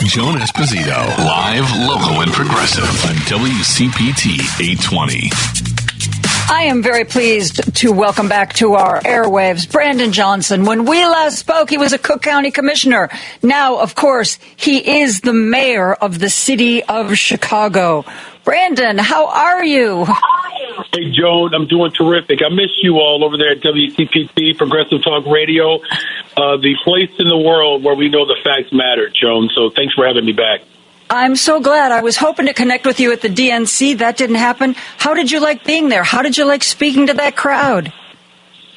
Joan Esposito, live, local, and progressive on WCPT 820. I am very pleased to welcome back to our airwaves Brandon Johnson. When we last spoke, he was a Cook County commissioner. Now, of course, he is the mayor of the city of Chicago. Brandon, how are you? Hey, Joan, I'm doing terrific. I miss you all over there at WCPT, Progressive Talk Radio, the place in the world where we know the facts matter, Joan. So thanks for having me back. I'm so glad. I was hoping to connect with you at the DNC. That didn't happen. How did you like being there? How did you like speaking to that crowd?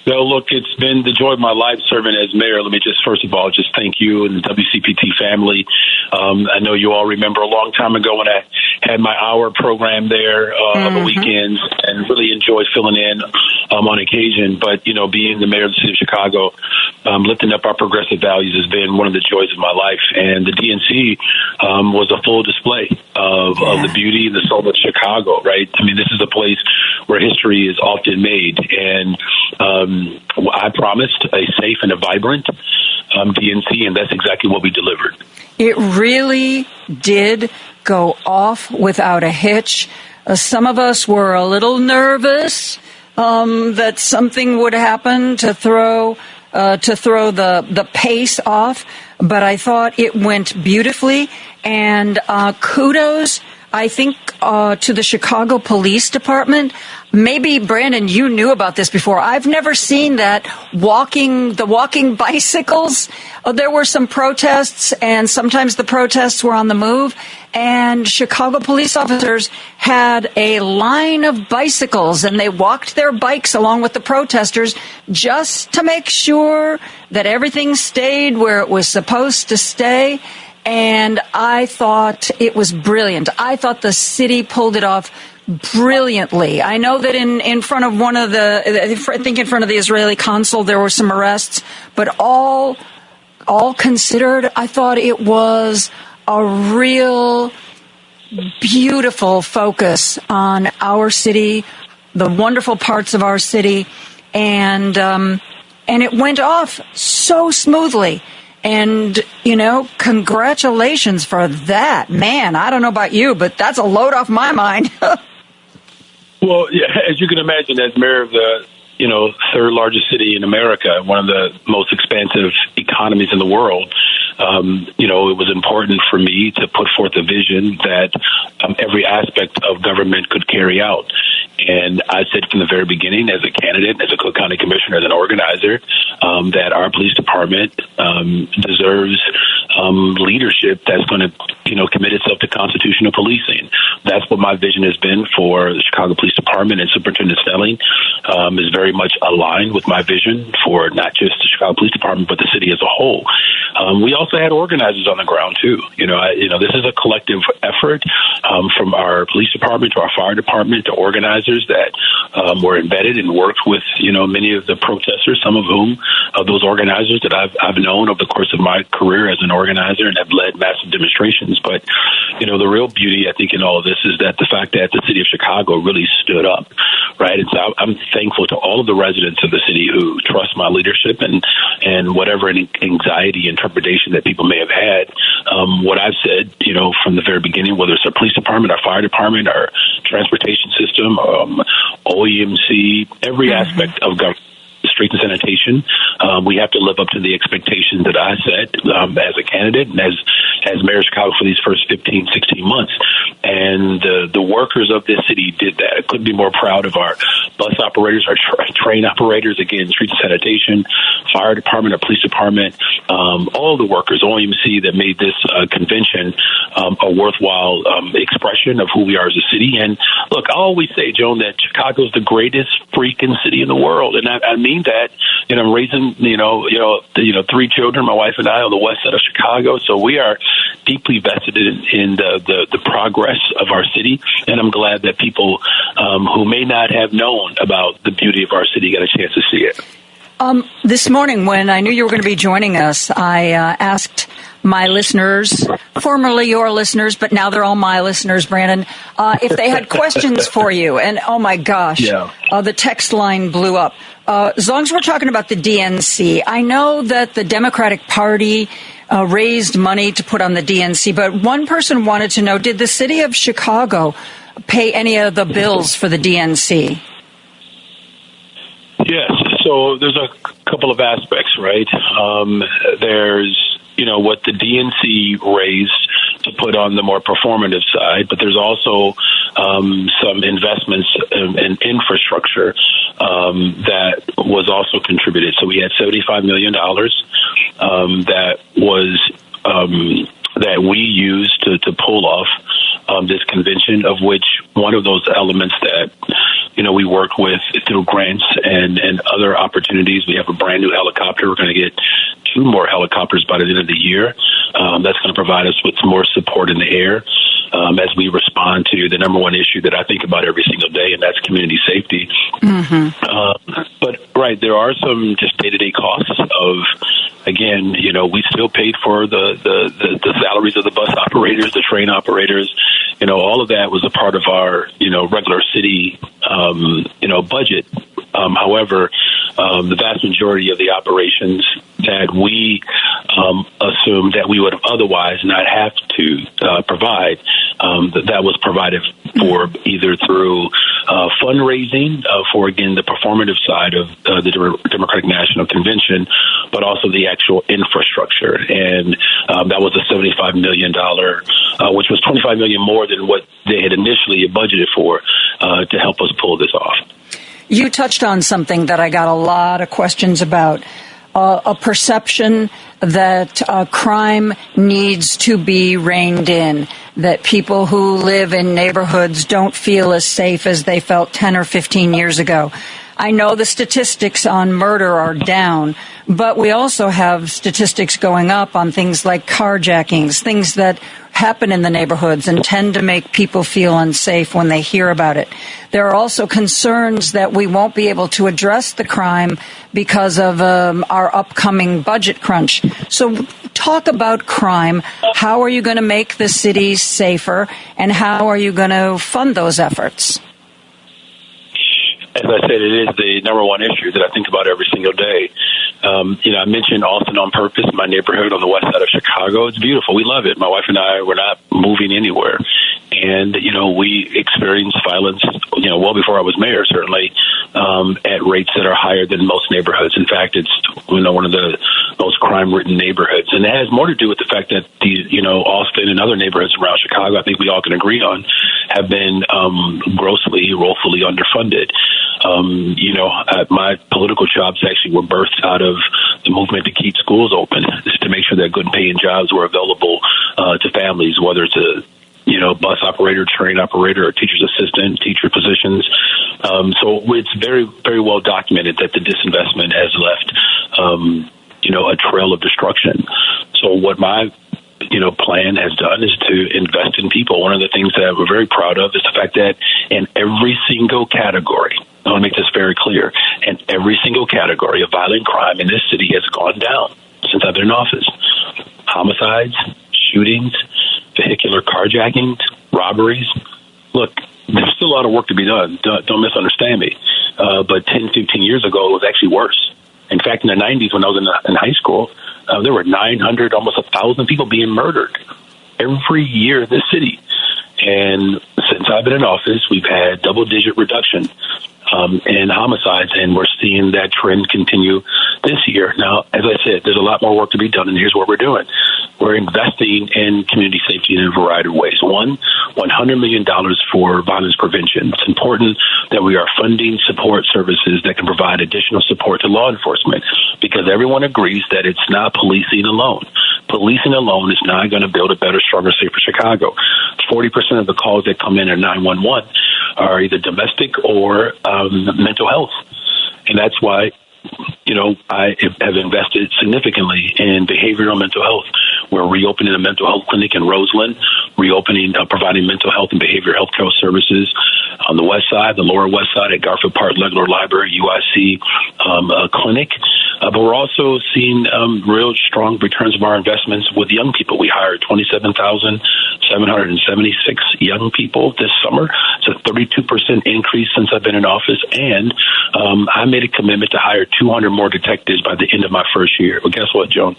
So, look, it's been the joy of my life serving as mayor. Let me just, first of all, just thank you and the WCPT family. I know you all remember a long time ago when I had my hour program there on the weekends and really enjoyed filling in on occasion. But, you know, being the mayor of the city of Chicago, lifting up our progressive values has been one of the joys of my life. And the DNC was a full display of the beauty and the soul of Chicago, right? I mean, this is a place where history is often made. And I promised a safe and a vibrant DNC, and that's exactly what we delivered. It really did go off without a hitch. Some of us were a little nervous that something would happen to throw the pace off, but I thought it went beautifully. And kudos, I think, to the Chicago Police Department. Maybe, Brandon, you knew about this before. I've never seen that walking bicycles. There were some protests, and sometimes the protests were on the move. And Chicago police officers had a line of bicycles, and they walked their bikes along with the protesters just to make sure that everything stayed where it was supposed to stay. And I thought it was brilliant. I thought the city pulled it off brilliantly. I know that in front of in front of the Israeli consul, there were some arrests, but all considered, I thought it was a real beautiful focus on our city, the wonderful parts of our city, and it went off so smoothly. And, you know, congratulations for that. Man, I don't know about you, but that's a load off my mind. Well, yeah, as you can imagine, as mayor of the, third largest city in America, one of the most expansive economies in the world, it was important for me to put forth a vision that every aspect of government could carry out. And I said from the very beginning, as a candidate, as a Cook County commissioner, as an organizer, that our police department deserves leadership that's going to, commit itself to constitutional policing. That's what my vision has been for the Chicago Police Department, and Superintendent Stelling is very much aligned with my vision for not just the Chicago Police Department, but the city as a whole. We also had organizers on the ground too. This is a collective effort from our police department to our fire department to organizers that were embedded and worked with, many of the protesters, some of whom of those organizers that I've known over the course of my career as an organizer and have led massive demonstrations. But, the real beauty, I think, in all of this is that the fact that the city of Chicago really stood up, right? And so I'm thankful to all of the residents of the city who trust my leadership and whatever anxiety and trepidation that people may have had. What I've said, from the very beginning, whether it's our police department, our fire department, our transportation system, OEMC, every aspect of government, street and sanitation, we have to live up to the expectations that I set as a candidate and as mayor of Chicago for these first 15, 16 months. And the workers of this city did that. I couldn't be more proud of our bus operators, our train operators, again, street and sanitation, fire department, our police department, all the workers, OEMC, that made this convention a worthwhile expression of who we are as a city. And look, I always say, Joan, that Chicago is the greatest freaking city in the world. And I mean that. I'm raising, three children, my wife and I, on the west side of Chicago. So we are deeply vested in the progress of our city. And I'm glad that people who may not have known about the beauty of our city got a chance to see it. This morning, when I knew you were going to be joining us, I asked my listeners, formerly your listeners, but now they're all my listeners, Brandon, if they had questions for you. And, oh, my gosh, the text line blew up. As long as we're talking about the DNC, I know that the Democratic Party raised money to put on the DNC. But one person wanted to know, did the city of Chicago pay any of the bills for the DNC? Yes. So there's a couple of aspects, right? There's, what the DNC raised to put on the more performative side, but there's also some investments in infrastructure that was also contributed. So we had $75 million that we used to pull off this convention, of which one of those elements that we work with through grants and other opportunities. We have a brand new helicopter. We're going to get 2 more helicopters by the end of the year. That's going to provide us with some more support in the air as we respond to the number one issue that I think about every single day, and that's community safety. But right, there are some just day-to-day costs of, again, we still paid for the salaries of the bus operators, the train operators. All of that was a part of our, regular city, budget. However, the vast majority of the operations that we assumed that we would have otherwise not have to provide, that was provided for either through fundraising for, again, the performative side of the Democratic National Convention, but also the actual infrastructure. And that was a $75 million, which was $25 million more than what they had initially budgeted for to help us pull this off. You touched on something that I got a lot of questions about, a perception that crime needs to be reined in, that people who live in neighborhoods don't feel as safe as they felt 10 or 15 years ago. I know the statistics on murder are down, but we also have statistics going up on things like carjackings, things that happen in the neighborhoods and tend to make people feel unsafe when they hear about it. There are also concerns that we won't be able to address the crime because of our upcoming budget crunch. So talk about crime. How are you going to make the city safer, and how are you going to fund those efforts? As I said, it is the number one issue that I think about every single day. I mentioned Austin on Purpose, my neighborhood on the west side of Chicago. It's beautiful. We love it. My wife and I, we're not moving anywhere. And, we experienced violence, well before I was mayor, certainly, at rates that are higher than most neighborhoods. In fact, it's, one of the most crime-ridden neighborhoods. And it has more to do with the fact that these, Austin and other neighborhoods around Chicago, I think we all can agree on, have been woefully underfunded. My political jobs actually were birthed out of the movement to keep schools open, just to make sure that good paying jobs were available to families, whether it's a bus operator, train operator, or teacher's assistant, teacher positions. So it's very, very well documented that the disinvestment has left, a trail of destruction. So what my plan has done is to invest in people. One of the things that we're very proud of is the fact that in every single category, I want to make this very clear, in every single category of violent crime in this city has gone down since I've been in office. Homicides, shootings, vehicular carjackings, robberies. Look, there's still a lot of work to be done. Don't misunderstand me. But 10, 15 years ago, it was actually worse. In fact, in the 90s, when I was in high school, there were 900, almost 1,000 people being murdered every year in this city. And since I've been in office, we've had double-digit reduction in homicides, and we're seeing that trend continue this year. Now, as I said, there's a lot more work to be done, and here's what we're doing. We're investing in community safety in a variety of ways. One, $100 million for violence prevention. It's important that we are funding support services that can provide additional support to law enforcement, because everyone agrees that it's not policing alone. Policing alone is not going to build a better, stronger, safer Chicago. 40% of the calls that come in at 911 are either domestic or mental health. And that's why, I have invested significantly in behavioral mental health. We're reopening a mental health clinic in Roseland. reopening, providing mental health and behavioral health care services on the west side, the lower west side at Garfield Park Legler Library, UIC clinic. But we're also seeing real strong returns of our investments with young people. We hired 27,776 young people this summer. It's a 32% increase since I've been in office. And I made a commitment to hire 200 more detectives by the end of my first year. Well, guess what, Joan?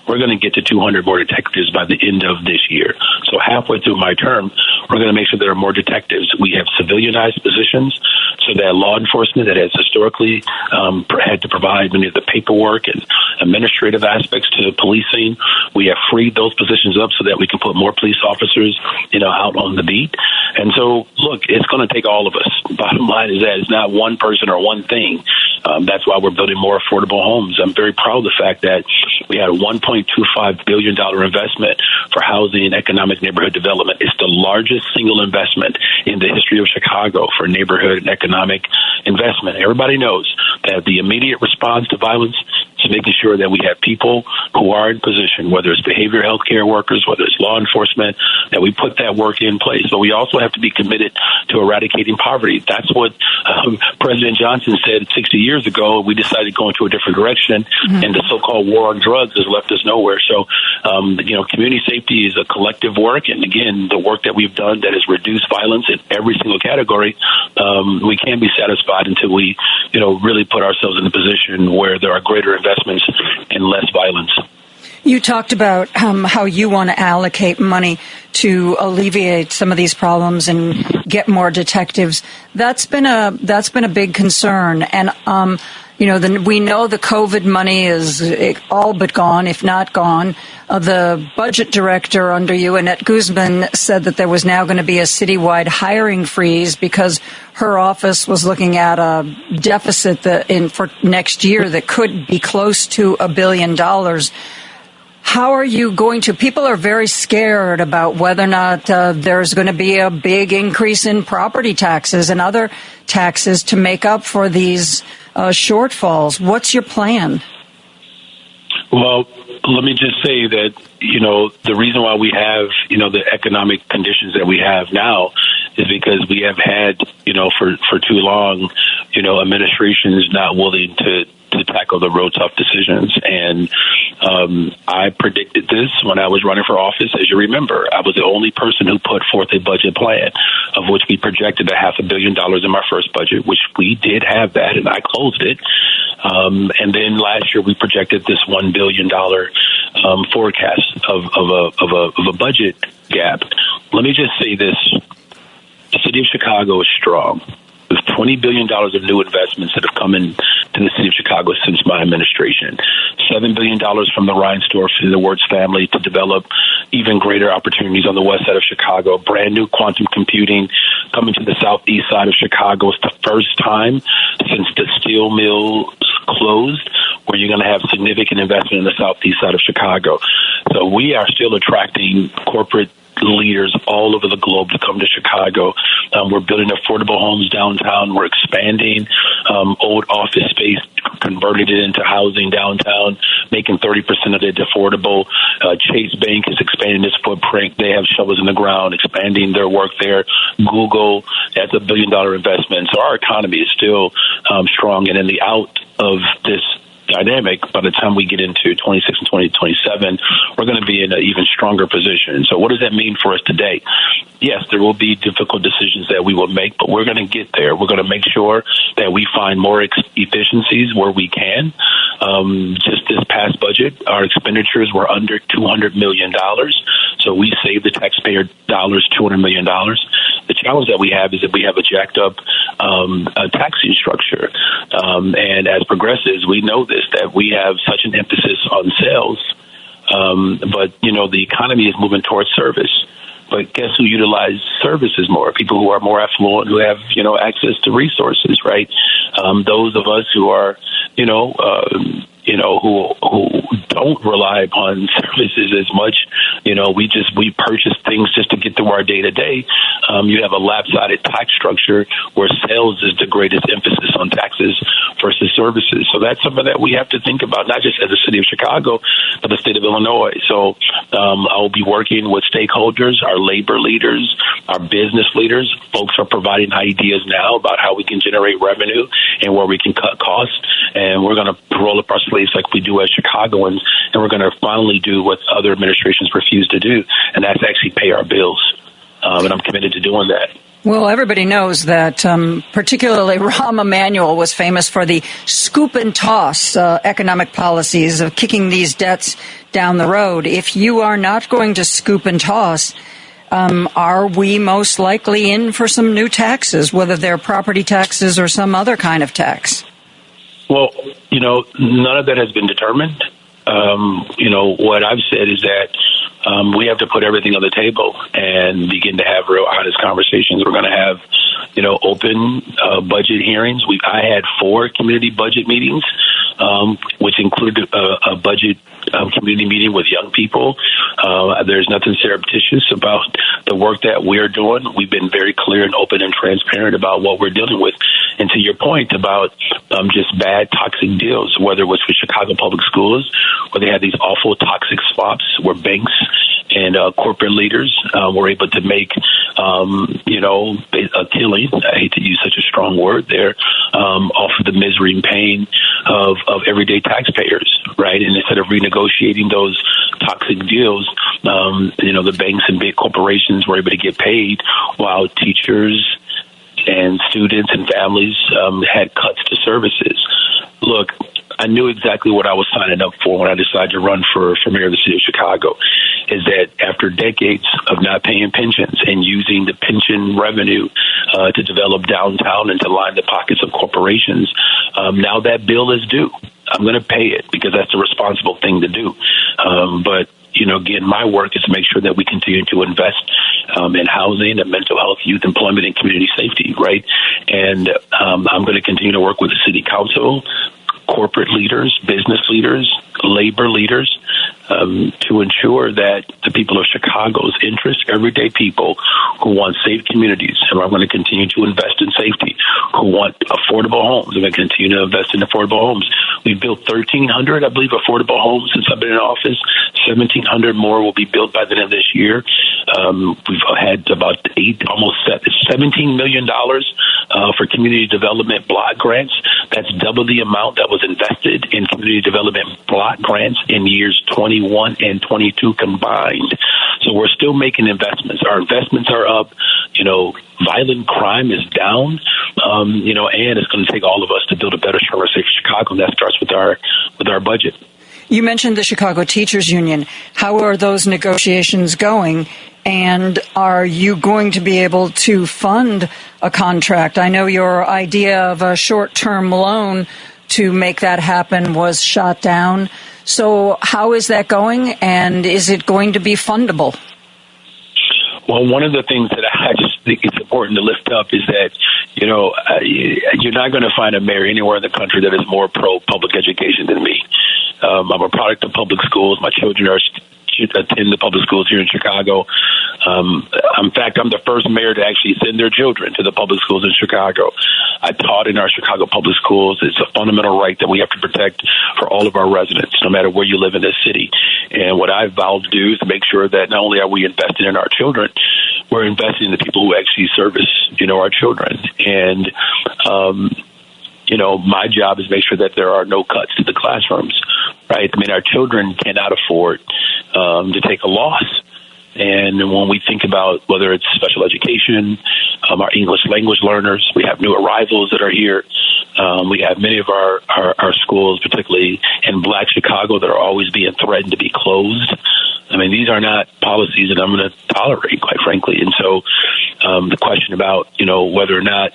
We're going to get to 200 more detectives by the end of this year. So halfway through my term, we're going to make sure there are more detectives. We have civilianized positions so that law enforcement that has historically had to provide many of the paperwork and administrative aspects to policing, we have freed those positions up so that we can put more police officers, out on the beat. And so, look, it's going to take all of us. Bottom line is that it's not one person or one thing. That's why we're building more affordable homes. I'm very proud of the fact that we had a $1.25 billion investment for housing and economic neighborhood development. It's the largest single investment in the history of Chicago for neighborhood and economic investment. Everybody knows that the immediate response to violence is making sure that we have people who are in position, whether it's behavioral health care workers, whether it's law enforcement, that we put that work in place. But we also have to be committed to eradicating poverty. That's what President Johnson said 60 years ago. We decided to go into a different direction, and the so-called war on drugs has left us nowhere. So, community safety is a collective work, and again, the work that we've done that has reduced violence in every single category, we can't be satisfied until we, really put ourselves in a position where there are greater investments and less violence. You talked about how you want to allocate money to alleviate some of these problems and get more detectives. That's been a big concern, and we know the COVID money is all but gone, if not gone. The budget director under you, Annette Guzman, said that there was now going to be a citywide hiring freeze because her office was looking at a deficit for next year that could be close to $1 billion. How are you going to? People are very scared about whether or not there's going to be a big increase in property taxes and other taxes to make up for these shortfalls. What's your plan? Well, let me just say that, the reason why we have, the economic conditions that we have now is because we have had, for too long, administrations not willing to tackle the real tough decisions. And I predicted this when I was running for office. As you remember, I was the only person who put forth a budget plan of which we projected $500 million in my first budget, which we did have that, and I closed it. And then last year we projected this $1 billion forecast of a budget gap. Let me just say this. The city of Chicago is strong. There's $20 billion of new investments that have come into the city of Chicago since my administration. $7 billion from the Reinsdorf and the Wirtz family to develop even greater opportunities on the west side of Chicago. Brand new quantum computing coming to the southeast side of Chicago. It's the first time since the steel mills closed where you're going to have significant investment in the southeast side of Chicago. So we are still attracting corporate leaders all over the globe to come to Chicago. We're building affordable homes downtown. We're expanding old office space, converting it into housing downtown, making 30% of it affordable. Chase Bank is expanding its footprint. They have shovels in the ground, expanding their work there. Google, that's $1 billion investment. So our economy is still strong. And in the out of this dynamic, by the time we get into 26 and 2027, we're going to be in an even stronger position. So what does that mean for us today? Yes, there will be difficult decisions that we will make, but we're going to get there. We're going to make sure that we find more efficiencies where we can. Just this past budget, our expenditures were under $200 million. So we saved the taxpayer dollars $200 million. The challenge that we have is that we have a jacked up taxing structure. And as progressives, we know this, that we have such an emphasis on sales. But, the economy is moving towards service. But guess who utilize services more? People who are more affluent, who have, access to resources, right? Those of us who are, who don't rely upon services as much. We purchase things just to get through our day to day. You have a lopsided tax structure where sales is the greatest emphasis on taxes versus services. So that's something that we have to think about, not just as the city of Chicago, but the state of Illinois. So I'll be working with stakeholders, our labor leaders, our business leaders. Folks are providing ideas now about how we can generate revenue and where we can cut costs. And we're going to roll up our sleeves like we do as Chicagoans, and we're going to finally do what other administrations refuse to do, and that's actually pay our bills. And I'm committed to doing that. Well, everybody knows that particularly Rahm Emanuel was famous for the scoop and toss economic policies of kicking these debts down the road. If you are not going to scoop and toss, are we most likely in for some new taxes, whether they're property taxes or some other kind of tax? Well, none of that has been determined. What I've said is that we have to put everything on the table and begin to have real honest conversations. We're going to have, open budget hearings. I had 4 community budget meetings, which included a budget community meeting with young people. There's nothing surreptitious about the work that we're doing. We've been very clear and open and transparent about what we're dealing with. And to your point about just bad, toxic deals, whether it was for Chicago Public Schools, where they had these awful toxic swaps where banks and corporate leaders were able to make, a killing. I hate to use such a strong word there, off of the misery and pain of everyday taxpayers, right? And instead of renegotiating those toxic deals, the banks and big corporations were able to get paid while teachers and students and families had cuts to services. Look, I knew exactly what I was signing up for when I decided to run for mayor of the city of Chicago, is that after decades of not paying pensions and using the pension revenue to develop downtown and to line the pockets of corporations, now that bill is due. I'm going to pay it because that's the responsible thing to do. But again, my work is to make sure that we continue to invest in housing and mental health, youth employment, and community safety, right? And I'm going to continue to work with the city council, corporate leaders, business leaders, labor leaders, to ensure that the people of Chicago's interest, everyday people who want safe communities, and I'm going to continue to invest in safety, who want affordable homes, I'm going to continue to invest in affordable homes. We've built 1,300, I believe, affordable homes since I've been in office. 1,700 more will be built by the end of this year. We've had about almost $17 million for community development block grants. That's double the amount that was invested in community development block grants in years 21 and 22 combined. So we're still making investments. Our investments are up. Violent crime is down. And it's going to take all of us to build a better, stronger, safer Chicago. And that starts with our budget. You mentioned the Chicago Teachers Union. How are those negotiations going? And are you going to be able to fund a contract? I know your idea of a short-term loan to make that happen was shot down. So how is that going, and is it going to be fundable? Well, one of the things that I just think it's important to lift up is that, you're not going to find a mayor anywhere in the country that is more pro-public education than me. I'm a product of public schools. My children attend the public schools here in Chicago. In fact, I'm the first mayor to actually send their children to the public schools in Chicago. I taught in our Chicago public schools. It's a fundamental right that we have to protect for all of our residents, no matter where you live in this city. And what I've vowed to do is to make sure that not only are we investing in our children, we're investing in the people who actually service, our children. And, my job is to make sure that there are no cuts to the classrooms, right? I mean, our children cannot afford to take a loss. And when we think about whether it's special education, our English language learners, we have new arrivals that are here. We have many of our schools, particularly in Black Chicago, that are always being threatened to be closed. I mean, these are not policies that I'm going to tolerate, quite frankly. And so the question about, whether or not,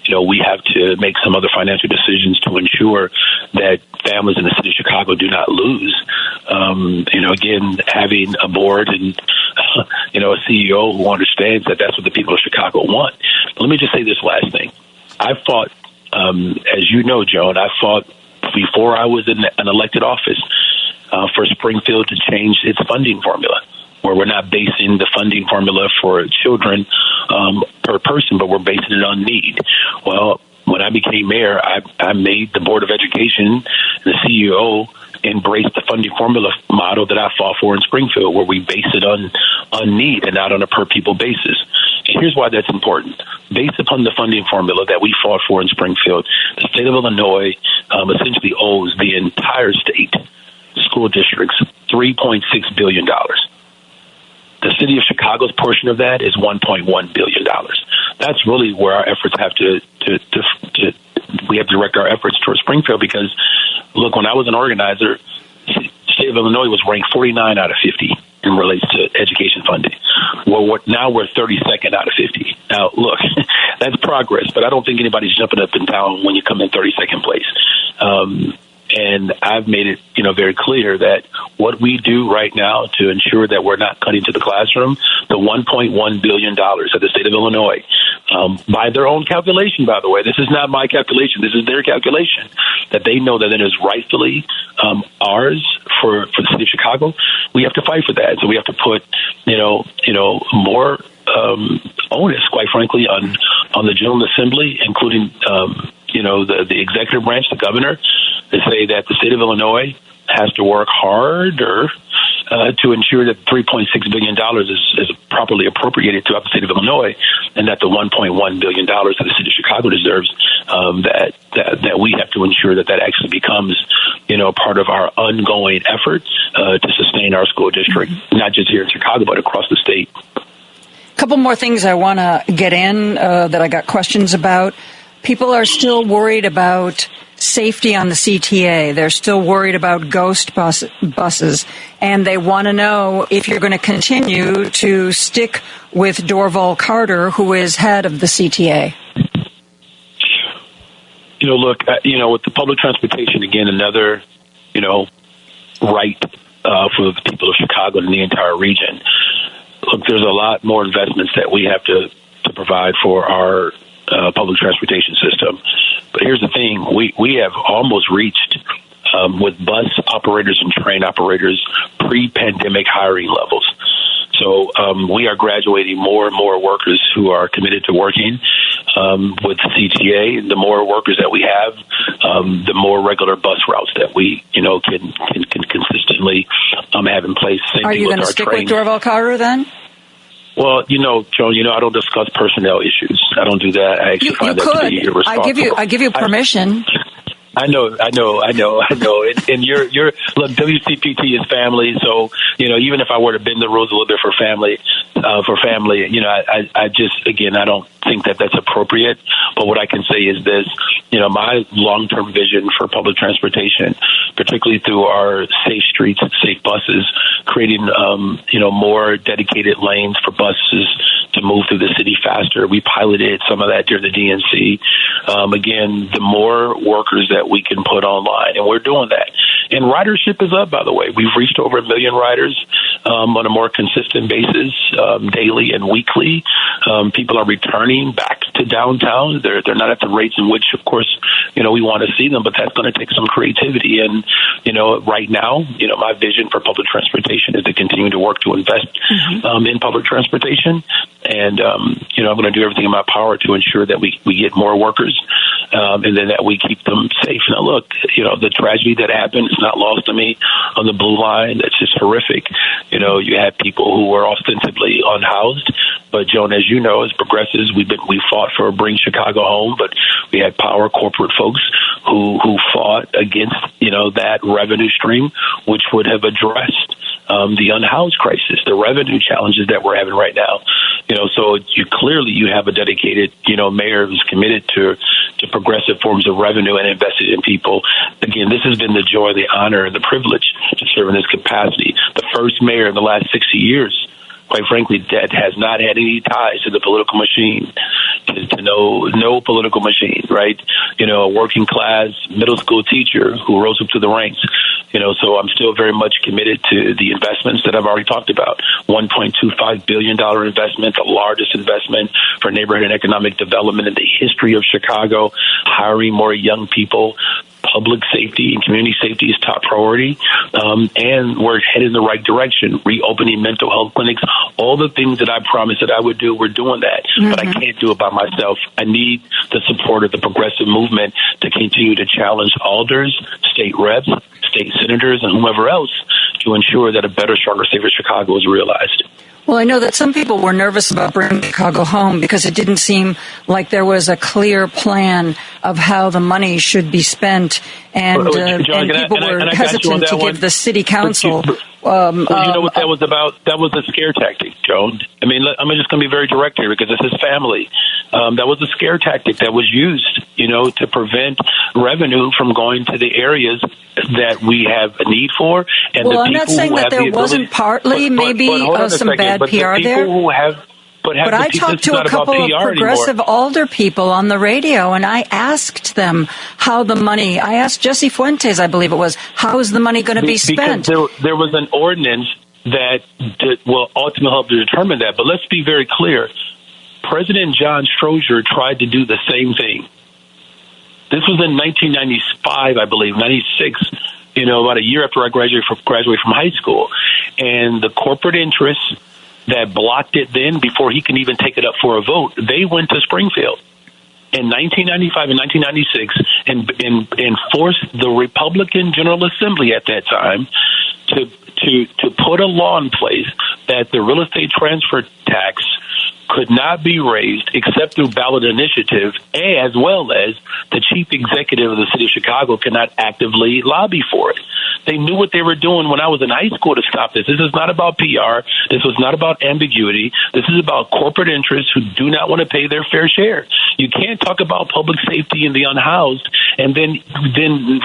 we have to make some other financial decisions to ensure that families in the city of Chicago do not lose. Again, having a board and, a CEO who understands that that's what the people of Chicago want. But let me just say this last thing. I fought, as you know, Joan, I fought before I was in an elected office, for Springfield to change its funding formula, where we're not basing the funding formula for children per person, but we're basing it on need. Well, when I became mayor, I made the Board of Education, the CEO, embrace the funding formula model that I fought for in Springfield, where we base it on need and not on a per-people basis. And here's why that's important. Based upon the funding formula that we fought for in Springfield, the state of Illinois essentially owes the entire state school districts $3.6 billion. The city of Chicago's portion of that is $1.1 billion. That's really where our efforts have to we have to direct our efforts towards Springfield, because, look, when I was an organizer, the state of Illinois was ranked 49 out of 50 in relates to education funding. Well, now we're 32nd out of 50. Now, look, that's progress, but I don't think anybody's jumping up and down when you come in 32nd place. And I've made it, very clear that what we do right now to ensure that we're not cutting to the classroom, the $1.1 billion of the state of Illinois, by their own calculation, by the way, this is not my calculation, this is their calculation, that they know that it is rightfully ours for the city of Chicago. We have to fight for that. So we have to put, more onus, quite frankly, on the General Assembly, including, the executive branch, the governor, to say that the state of Illinois has to work harder to ensure that $3.6 billion is properly appropriated throughout the state of Illinois, and that the $1.1 billion that the city of Chicago deserves, that we have to ensure that actually becomes, part of our ongoing effort to sustain our school district, not just here in Chicago, but across the state. A couple more things I want to get in that I got questions about. People are still worried about safety on the CTA. They're still worried about ghost buses, and they want to know if you're going to continue to stick with Dorval Carter, who is head of the CTA. Look, with the public transportation, again, another, right for the people of Chicago and the entire region. Look, there's a lot more investments that we have to provide for our public transportation system. But here's the thing, we have almost reached, with bus operators and train operators, pre-pandemic hiring levels. So we are graduating more and more workers who are committed to working with the CTA. The more workers that we have, the more regular bus routes that we, can consistently have in place. Same are thing you going to with stick training. with Dorval Carter then? Well, Joan, I don't discuss personnel issues. I don't do that. I actually find that to be irresponsible. I give you permission. I know. And you're look, WCPT is family, so even if I were to bend the rules a little bit for family, I just, again, I don't think that that's appropriate. But what I can say is this: my long-term vision for public transportation, particularly through our safe streets, safe buses, creating more dedicated lanes for buses to move through the city faster. We piloted some of that during the DNC. Again, the more workers that we can put online, and we're doing that. And ridership is up, by the way. We've reached over 1 million riders on a more consistent basis, daily and weekly. People are returning back to downtown. They're not at the rates in which, of course, we want to see them, but that's going to take some creativity. And, right now, my vision for public transportation is to continue to work to invest in public transportation. And, I'm going to do everything in my power to ensure that we get more workers and then that we keep them safe. Now, look, the tragedy that happened is not lost to me on the Blue Line. That's just horrific. You had people who were ostensibly unhoused. But, Joan, as you know, as progressives, we fought for Bring Chicago Home, but we had power corporate folks who fought against, that revenue stream, which would have addressed the unhoused crisis, the revenue challenges that we're having right now. So you have a dedicated, mayor who's committed to progressive forms of revenue and invested in people. Again, this has been the joy, the honor, and the privilege to serve in this capacity. The first mayor in the last 60 years, quite frankly, that has not had any ties to the political machine, to no political machine, right? A working class middle school teacher who rose up through the ranks. So I'm still very much committed to the investments that I've already talked about. $1.25 billion investment, the largest investment for neighborhood and economic development in the history of Chicago, hiring more young people, public safety and community safety is top priority, and we're headed in the right direction. Reopening mental health clinics, all the things that I promised that I would do, we're doing that. But I can't do it by myself. I need the support of the progressive movement to continue to challenge alders, state reps, state senators, and whomever else to ensure that a better, stronger, safer Chicago is realized. Well, I know that some people were nervous about bringing Chicago home because it didn't seem like there was a clear plan of how the money should be spent, and people were hesitant to give the city council. You know what that was about? That was a scare tactic, Joan. I mean, I'm just going to be very direct here because this is family. That was a scare tactic that was used, to prevent revenue from going to the areas that we have a need for. And I'm not saying that there wasn't partly some bad PR there. But I talked to a couple of progressive alder people on the radio, and I asked them how the money, I asked Jesse Fuentes, I believe it was, how is the money going to be spent? Because there was an ordinance that will ultimately help to determine that. But let's be very clear. President John Strozier tried to do the same thing. This was in 1995, I believe, 96, about a year after I graduated from high school. And the corporate interests that blocked it then, before he can even take it up for a vote, they went to Springfield in 1995 and 1996 and forced the Republican General Assembly at that time to put a law in place that the real estate transfer tax could not be raised except through ballot initiative, as well as the chief executive of the city of Chicago cannot actively lobby for it. They knew what they were doing when I was in high school to stop this. This is not about PR. This was not about ambiguity. This is about corporate interests who do not want to pay their fair share. You can't talk about public safety and the unhoused and then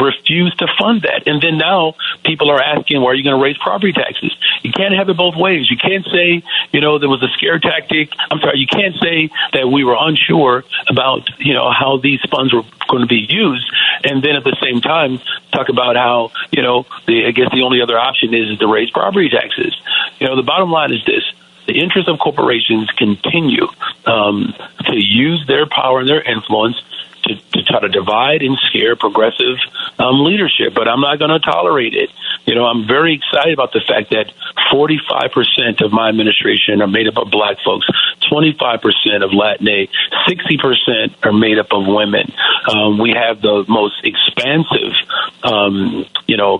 refuse to fund that. And then now people are asking, why are you going to raise property taxes? You can't have it both ways. You can't say, there was a scare tactic. I'm sorry, you can't say that we were unsure about, how these funds were going to be used, and then at the same time talk about how, I guess the only other option is to raise property taxes. The bottom line is this. The interests of corporations continue to use their power and their influence to try to divide and scare progressive leadership, but I'm not going to tolerate it. I'm very excited about the fact that 45% of my administration are made up of black folks, 25% of Latinx, 60% are made up of women. We have the most expansive,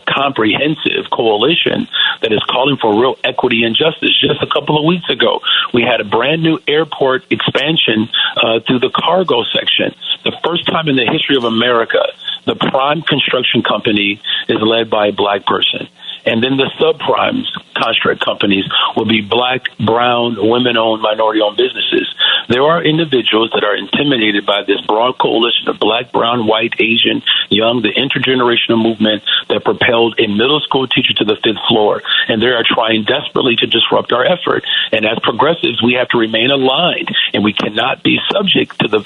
comprehensive coalition that is calling for real equity and justice. Just a couple of weeks ago, we had a brand new airport expansion through the cargo section. The first time in the history of America, the prime construction company is led by a black person. And then the subprimes construct companies will be black, brown, women-owned, minority-owned businesses. There are individuals that are intimidated by this broad coalition of black, brown, white, Asian, young, the intergenerational movement that propelled a middle school teacher to the fifth floor. And they are trying desperately to disrupt our effort. And as progressives, we have to remain aligned, and we cannot be subject to the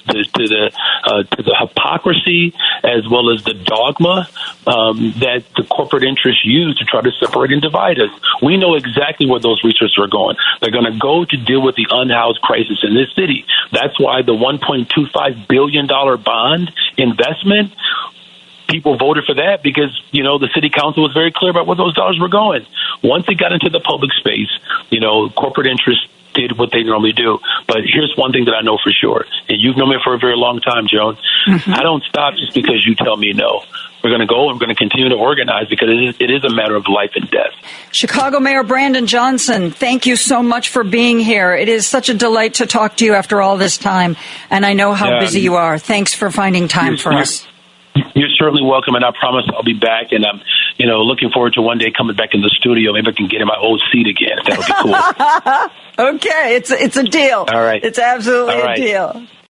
hypocrisy as well as the dogma that the corporate interests use to try to separate and divide us. We know exactly where those resources are going. They're going to go to deal with the unhoused crisis in this city. That's why the $1.25 billion bond investment, people voted for that because, the city council was very clear about where those dollars were going. Once it got into the public space, corporate interests did what they normally do. But here's one thing that I know for sure, and you've known me for a very long time, Joan. Mm-hmm. I don't stop just because you tell me no. We're going to go and we're going to continue to organize because it is a matter of life and death. Chicago Mayor Brandon Johnson, thank you so much for being here. It is such a delight to talk to you after all this time, and I know how busy you are. Thanks for finding time for us. You're certainly welcome, and I promise I'll be back, and I'm looking forward to one day coming back in the studio. Maybe I can get in my old seat again. That would be cool. Okay, it's a deal. All right. It's absolutely a deal.